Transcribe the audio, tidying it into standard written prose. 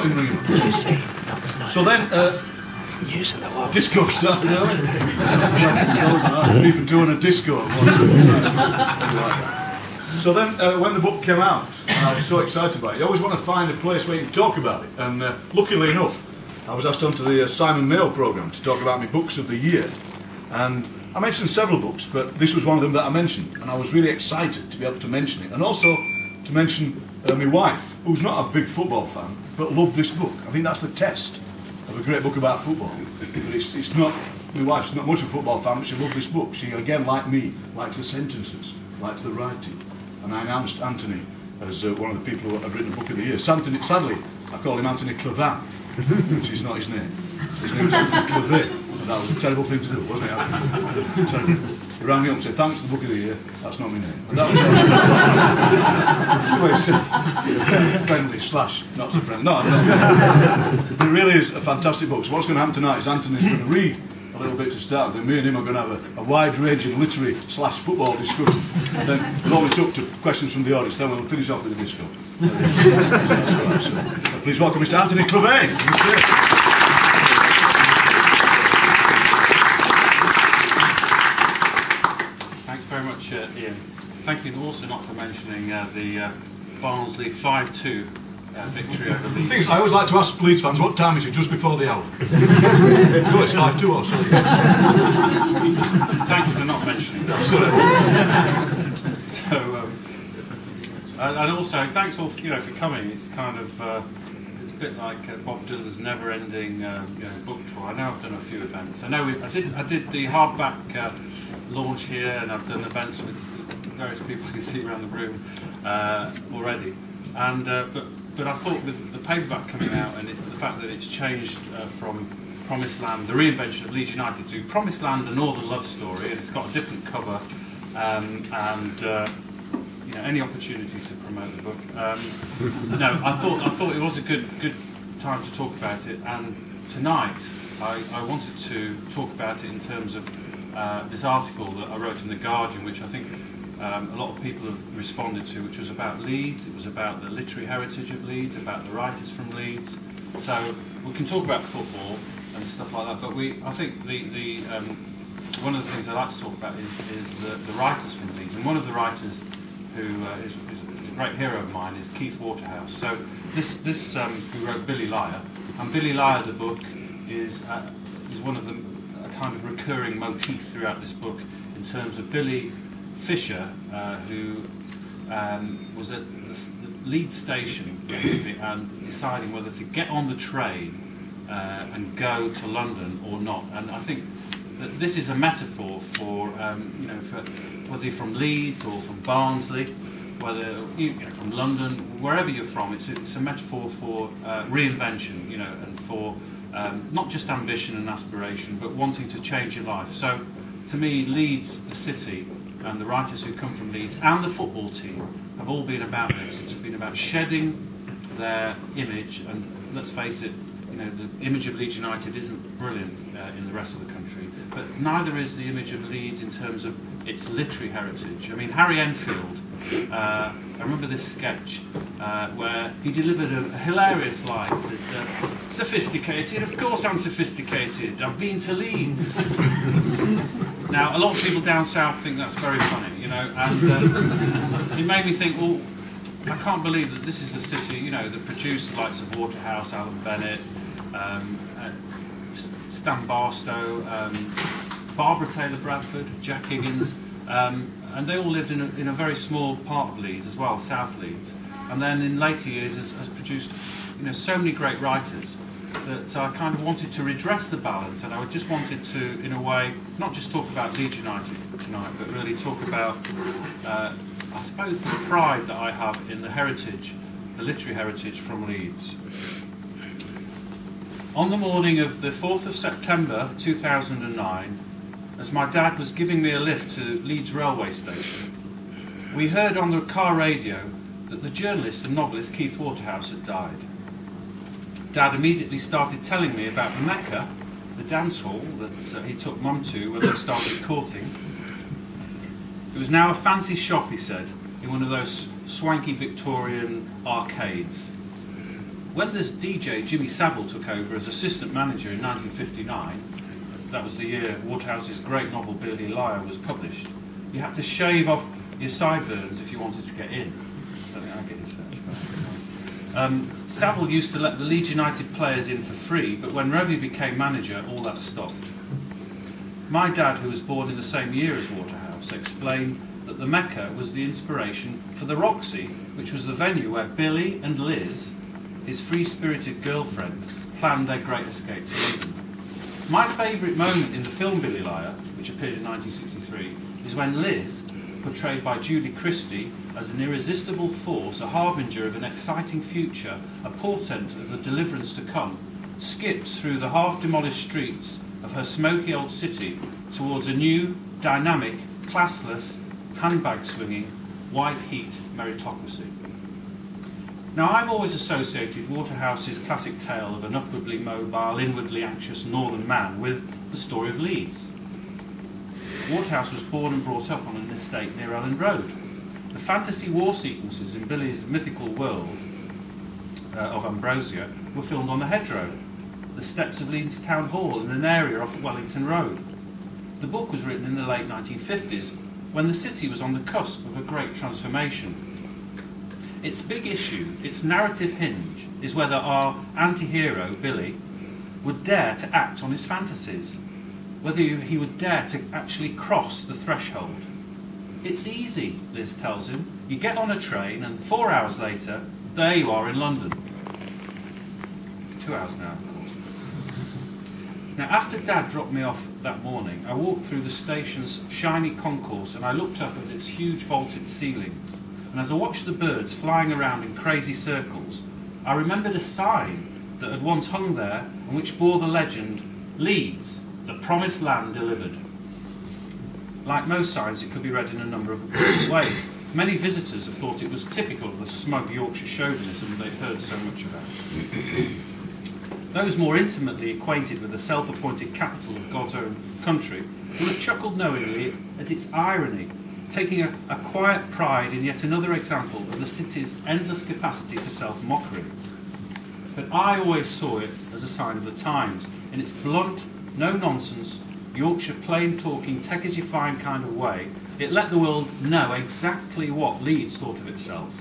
Didn't ring him up. So then, disco started early. Even doing a disco at once. So then, when the book came out, and I was so excited about it, you always want to find a place where you can talk about it. And luckily enough, I was asked onto the Simon Mail programme to talk about my books of the year. And I mentioned several books, but this was one of them that I mentioned. And I was really excited to be able to mention it. And also to mention my wife, who's not a big football fan, but loved this book. I think that's the test of a great book about football. But it's not, my wife's not much of a football fan, but she loved this book. She, again, like me, likes the sentences, likes the writing. And I announced Anthony as one of the people who had written the book of the year. Sadly, I called him Anthony Clavane, which is not his name. His name's Anthony Clavane. And that was a terrible thing to do, wasn't it, Anthony? Terrible. He rang me up and said, thanks for the book of the year, that's not my name. And that was friendly slash not so friendly. No. It really is a fantastic book. So what's going to happen tonight is Anthony's going to read a little bit to start with, and me and him are going to have a wide-ranging literary slash football discussion. And then we'll always up to questions from the audience, then we'll finish off with the disco. That's all right, so please welcome Mr. Anthony Clavane. Very much, Ian. Thank you also not for mentioning the Barnsley 5-2 victory over Leeds. The thing is, I always like to ask Leeds fans, what time is it just before the hour? No, it's 5-2 or so. Thank you for not mentioning that. So, and also, thanks all for coming. It's kind of it's a bit like Bob Dylan's never-ending book tour. I know I've done a few events. I know I did the hardback launch here, and I've done events with various people you can see around the room already. And but I thought with the paperback coming out and the fact that it's changed from Promised Land, the reinvention of Leeds United, to Promised Land, a Northern Love Story, and it's got a different cover, any opportunity to promote the book. No, I thought it was a good time to talk about it, and tonight I wanted to talk about it in terms of this article that I wrote in The Guardian, which I think a lot of people have responded to, which was about Leeds. It was about the literary heritage of Leeds, about the writers from Leeds. So we can talk about football and stuff like that, but I think one of the things I like to talk about is the writers from Leeds. And one of the writers who is a great hero of mine is Keith Waterhouse. So this who wrote Billy Liar, and Billy Liar, the book, is one of the kind of recurring motif throughout this book in terms of Billy Fisher, who was at the Leeds station basically, and deciding whether to get on the train and go to London or not. And I think that this is a metaphor for for whether you're from Leeds or from Barnsley, whether you're from London, wherever you're from. It's a metaphor for reinvention, and for not just ambition and aspiration, but wanting to change your life. So, to me, Leeds, the city, and the writers who come from Leeds, and the football team, have all been about this. It's been about shedding their image, and let's face it, the image of Leeds United isn't brilliant in the rest of the country, but neither is the image of Leeds in terms of its literary heritage. I mean, Harry Enfield, I remember this sketch where he delivered a hilarious line. He said, sophisticated, of course I'm sophisticated, I've been to Leeds. Now, a lot of people down south think that's very funny, and it made me think, well, I can't believe that this is a city, that produced the likes of Waterhouse, Alan Bennett, Stan Barstow, Barbara Taylor Bradford, Jack Higgins, and they all lived in a very small part of Leeds as well, South Leeds. And then in later years has produced, so many great writers that I kind of wanted to redress the balance, and I just wanted to, in a way, not just talk about Leeds United tonight, but really talk about, I suppose, the pride that I have in the heritage, the literary heritage from Leeds. On the morning of the 4th of September 2009, as my dad was giving me a lift to Leeds railway station, we heard on the car radio that the journalist and novelist Keith Waterhouse had died. Dad immediately started telling me about the Mecca, the dance hall that he took Mum to when they started courting. It was now a fancy shop, he said, in one of those swanky Victorian arcades. when the DJ Jimmy Savile took over as assistant manager in 1959, that was the year Waterhouse's great novel Billy Liar was published, you had to shave off your sideburns if you wanted to get in. I don't think I get into that. Savile used to let the Leeds United players in for free, but when Rovey became manager, all that stopped. My dad, who was born in the same year as Waterhouse, explained that the Mecca was the inspiration for the Roxy, which was the venue where Billy and Liz, his free-spirited girlfriend, planned their great escape to London. My favourite moment in the film Billy Liar, which appeared in 1963, is when Liz, portrayed by Julie Christie as an irresistible force, a harbinger of an exciting future, a portent of the deliverance to come, skips through the half-demolished streets of her smoky old city towards a new, dynamic, classless, handbag-swinging, white-heat meritocracy. Now, I've always associated Waterhouse's classic tale of an upwardly mobile, inwardly anxious northern man with the story of Leeds. Waterhouse was born and brought up on an estate near Elland Road. The fantasy war sequences in Billy's mythical world of Ambrosia were filmed on the hedgerow, the steps of Leeds Town Hall, in an area off Wellington Road. The book was written in the late 1950s, when the city was on the cusp of a great transformation. Its big issue, its narrative hinge, is whether our anti-hero, Billy, would dare to act on his fantasies, whether he would dare to actually cross the threshold. It's easy, Liz tells him. You get on a train and 4 hours later, there you are in London. It's 2 hours now, of course. Now, after Dad dropped me off that morning, I walked through the station's shiny concourse and I looked up at its huge vaulted ceilings. And as I watched the birds flying around in crazy circles, I remembered a sign that had once hung there and which bore the legend, Leeds, the promised land delivered. Like most signs, it could be read in a number of ways. Many visitors have thought it was typical of the smug Yorkshire chauvinism they'd heard so much about. Those more intimately acquainted with the self-appointed capital of God's own country will have chuckled knowingly at its irony, taking a quiet pride in yet another example of the city's endless capacity for self-mockery. But I always saw it as a sign of the times, in its blunt, no-nonsense, Yorkshire plain-talking, take-as-you-find kind of way. It let the world know exactly what Leeds thought of itself.